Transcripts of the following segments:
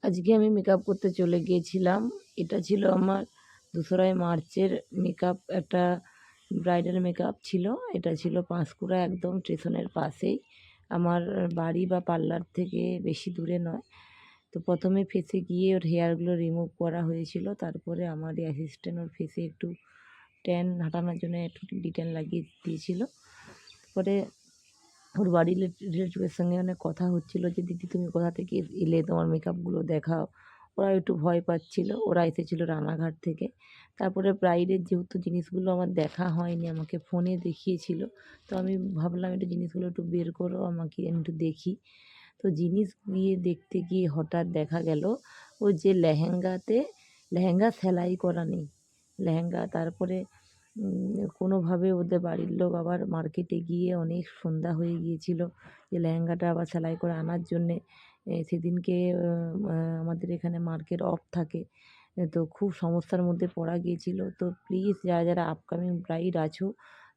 আজকে আমি মেকআপ করতে চলে গিয়েছিলাম। এটা ছিল আমার ২রা মার্চের মেকআপ, একটা ব্রাইডাল মেকআপ ছিল। এটা ছিল পাঁশকুড়া, একদম স্টেশনের পাশেই আমার বাড়ি, বা পার্লার থেকে বেশি দূরে নয়। তো প্রথমে ফেসে গিয়ে ওর হেয়ারগুলো রিমুভ করা হয়েছিল। তারপরে আমার অ্যাসিস্ট্যান্ট ওর ফেসে একটু ট্যান হাঁটানোর জন্য একটু ডিটেন লাগিয়ে দিয়েছিল। পরে ওর বাড়ির রিলেটিভের সঙ্গে অনেক কথা হচ্ছিলো যে দিদি তুমি কোথা থেকে এলে, তোমার মেকআপগুলো দেখাও। ওরা একটু ভয় পাচ্ছিলো। ওরা এসেছিলো রানাঘাট থেকে। তারপরে ব্রাইডের যেহেতু জিনিসগুলো আমার দেখা হয়নি, আমাকে ফোনে দেখিয়েছিল, তো আমি ভাবলাম একটু জিনিসগুলো একটু বের করো, আমাকে আমি একটু দেখি। তো জিনিস গিয়ে দেখতে গিয়ে হঠাৎ দেখা গেল ও যে লেহেঙ্গা সেলাই করা নেই লেহেঙ্গা। তারপরে কোনোভাবে ওদের বাড়ির লোক আবার মার্কেটে গিয়ে, অনেক সন্ধ্যা হয়ে গিয়েছিল, যে লেহেঙ্গাটা আবার সেলাই করে আনার জন্যে। সেদিনকে আমাদের এখানে মার্কেট অফ থাকে। তো খুব সমস্যার মধ্যে পড়া গিয়েছিল। তো প্লিজ যারা যারা আপকামিং ব্রাইড আছো,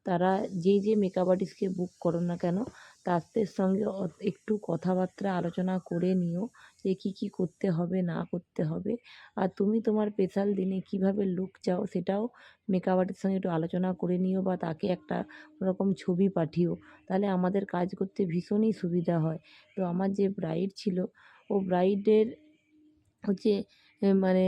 তারা যে মেকআপ আর্টিস্টকে বুক করো না কেন, তাদের সঙ্গে একটু কথাবার্তা আলোচনা করে নিও যে কী করতে হবে না করতে হবে। আর তুমি তোমার স্পেশাল দিনে কীভাবে লুক চাও, সেটাও মেকআপ আর্টিস্টের সঙ্গে একটু আলোচনা করে নিও, বা তাকে একটা কোনোরকম ছবি পাঠিও। তাহলে আমাদের কাজ করতে ভীষণই সুবিধা হয়। তো আমার যে ব্রাইড ছিল, ও ব্রাইডের হচ্ছে মানে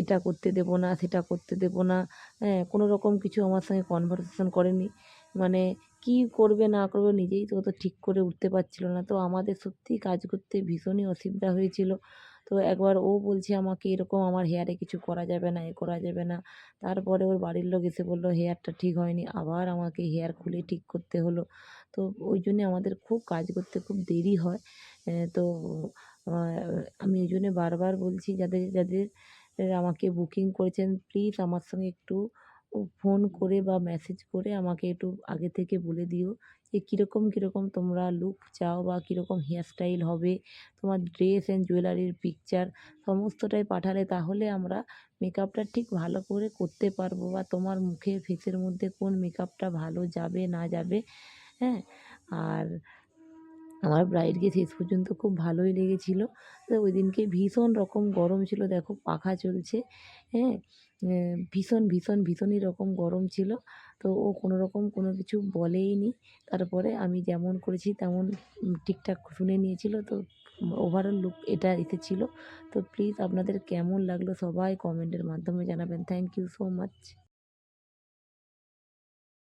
এটা করতে দেবো না, সেটা করতে দেবো না, হ্যাঁ, কোনো রকম কিছু আমার সঙ্গে কনভারসেশন করেনি। মানে কী করবে না করবে নিজেই তো ঠিক করে উঠতে পারছিল না। তো আমাদের সত্যিই কাজ করতে ভীষণই অসুবিধা হয়েছিল। তো একবার ও বলছে আমাকে এরকম, আমার হেয়ারে কিছু করা যাবে না, এ করা যাবে না। তারপরে ওর বাড়ির লোক এসে বলল হেয়ারটা ঠিক হয়নি, আবার আমাকে হেয়ার খুলে ঠিক করতে হলো। তো ওই জন্যে আমাদের খুব কাজ করতে খুব দেরি হয়। তো আমি ওই জন্যে বারবার বলছি, যাদের যাদের আমাকে বুকিং করেছেন, প্লিজ আমার সঙ্গে একটু ফোন করে বা মেসেজ করে আমাকে একটু আগে থেকে বলে দিও যে কীরকম তোমরা লুক চাও, বা কীরকম হেয়ারস্টাইল হবে, তোমার ড্রেস অ্যান্ড জুয়েলারির পিকচার সমস্তটাই পাঠালে তাহলে আমরা মেকআপটা ঠিক ভালো করে করতে পারবো, বা তোমার মুখে ফেসের মধ্যে কোন মেকআপটা ভালো যাবে না যাবে। হ্যাঁ, আর আমার ব্রাইডকে শেষ পর্যন্ত খুব ভালোই লেগেছিলো। তো ওই দিনকে ভীষণ রকম গরম ছিল, দেখো পাখা চলছে, হ্যাঁ, ভীষণই রকম গরম ছিল। তো ও কোনো রকম কোনো কিছু বলেই নি। তারপরে আমি যেমন করেছি তেমন ঠিকঠাক শুনে নিয়েছিল। তো ওভারঅল লুক এটা এসেছিলো। তো প্লিজ আপনাদের কেমন লাগলো সবাই কমেন্টের মাধ্যমে জানাবেন। Thank you so much.